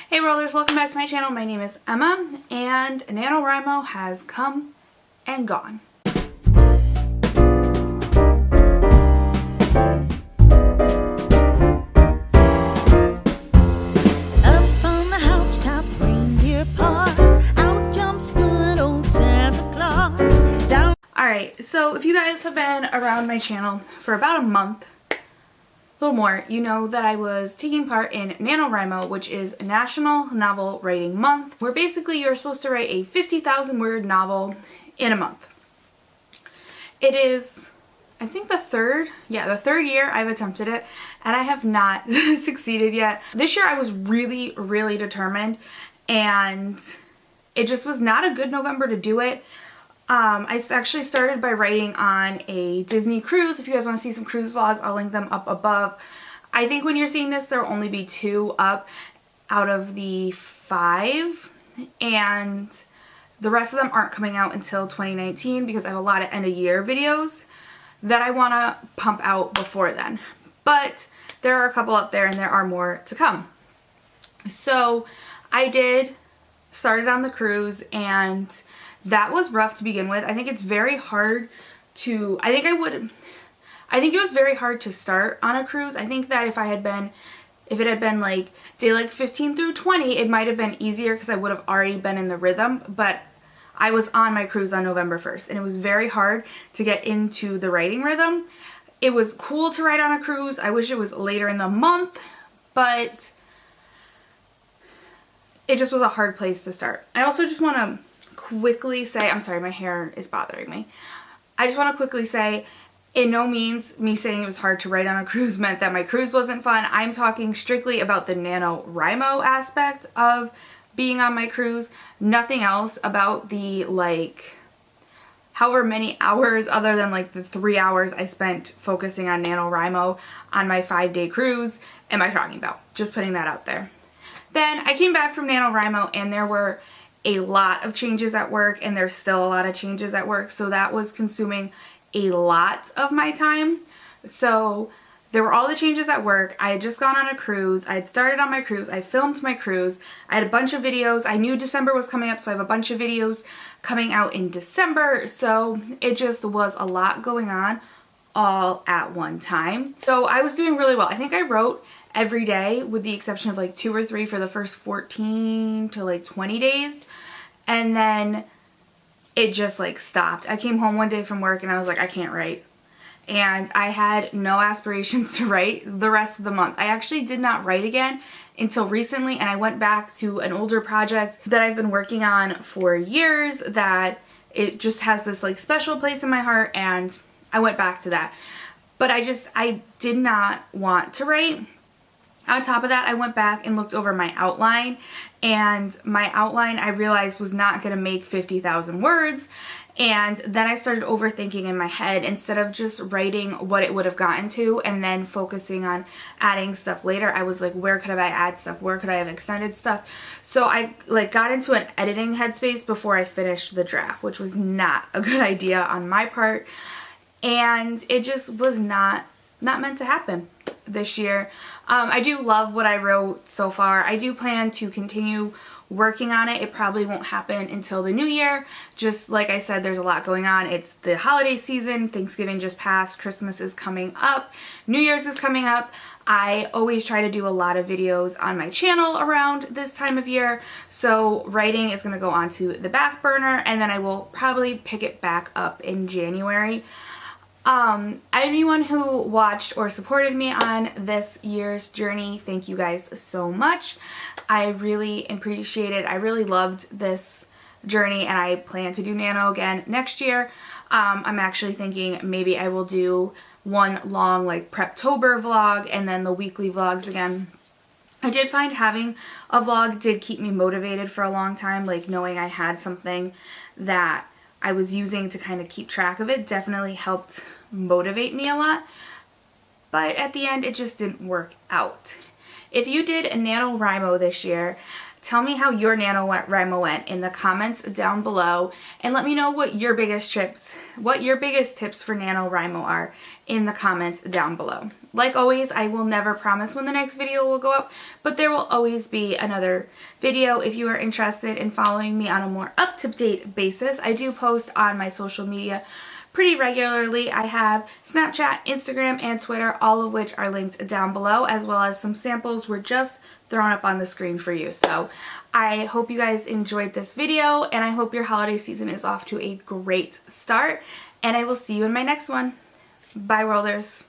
Hey rollers, welcome back to my channel. My name is Emma and Nanowrimo has come and gone. Up on the housetop, reindeer paws, out jumps good old Santa Claus. Down. Alright, so if you guys have been around my channel for about a month, a little more, you know that I was taking part in Nanowrimo, which is National Novel Writing Month, where basically you're supposed to write a 50,000 word novel in a month. It is, I think the third year I've attempted it, and I have not succeeded yet. This year I was really determined, and it just was not a good November to do it. I actually started by writing on a Disney cruise. If you guys want to see some cruise vlogs, I'll link them up above. I think when you're seeing this, there'll only be 2 up out of the 5, and the rest of them aren't coming out until 2019 because I have a lot of end of year videos that I want to pump out before then. But there are a couple up there and there are more to come. So I started on the cruise, and that was rough to begin with. I think it's very hard to, I think it was very hard to start on a cruise. I think that if it had been like day like 15 through 20, it might have been easier because I would have already been in the rhythm, but I was on my cruise on November 1st and it was very hard to get into the writing rhythm. It was cool to write on a cruise. I wish it was later in the month, but it just was a hard place to start. I also just want to quickly say, I'm sorry, my hair is bothering me. I just want to quickly say, in no means me saying it was hard to write on a cruise meant that my cruise wasn't fun. I'm talking strictly about the NaNoWriMo aspect of being on my cruise. Nothing else about the however many hours other than like the 3 hours I spent focusing on NaNoWriMo on my 5-day cruise am I talking about. Just putting that out there. Then I came back from NaNoWriMo and there were a lot of changes at work, and there's still a lot of changes at work, so that was consuming a lot of my time. So there were all the changes at work. I had just gone on a cruise. I had started on my cruise. I filmed my cruise. I had a bunch of videos. I knew December was coming up, so I have a bunch of videos coming out in December. So it just was a lot going on all at one time. So I was doing really well. I think I wrote every day with the exception of like 2 or 3 for the first 14 to like 20 days. And then it just like stopped. I came home one day from work and I was like, I can't write. And I had no aspirations to write the rest of the month. I actually did not write again until recently, and I went back to an older project that I've been working on for years that it just has this like special place in my heart, and I went back to that. But I did not want to write. On top of that, I went back and looked over my outline, and my outline I realized was not going to make 50,000 words, and then I started overthinking in my head instead of just writing what it would have gotten to and then focusing on adding stuff later. I was like, where could I add stuff? Where could I have extended stuff? So I got into an editing headspace before I finished the draft, which was not a good idea on my part, and it just was not meant to happen this year. I do love what I wrote so far. I do plan to continue working on it. It probably won't happen until the new year. Just like I said, there's a lot going on. It's the holiday season. Thanksgiving just passed. Christmas is coming up. New Year's is coming up. I always try to do a lot of videos on my channel around this time of year. So writing is going to go onto the back burner, and then I will probably pick it back up in January. Anyone who watched or supported me on this year's journey, thank you guys so much. I really appreciate it. I really loved this journey, and I plan to do Nano again next year. I'm actually thinking maybe I will do one long like Preptober vlog and then the weekly vlogs again. I did find having a vlog did keep me motivated for a long time, like knowing I had something that I was using to kind of keep track of it definitely helped motivate me a lot, but at the end it just didn't work out. If you did a NaNoWriMo this year, tell me how your NaNoWrimo went in the comments down below, and let me know what your biggest tips for NaNoWrimo are in the comments down below. Like always, I will never promise when the next video will go up, but there will always be another video if you are interested in following me on a more up-to-date basis. I do post on my social media pretty regularly. I have Snapchat, Instagram, and Twitter, all of which are linked down below, as well as some samples were just thrown up on the screen for you. So I hope you guys enjoyed this video, and I hope your holiday season is off to a great start, and I will see you in my next one. Bye, Worlders.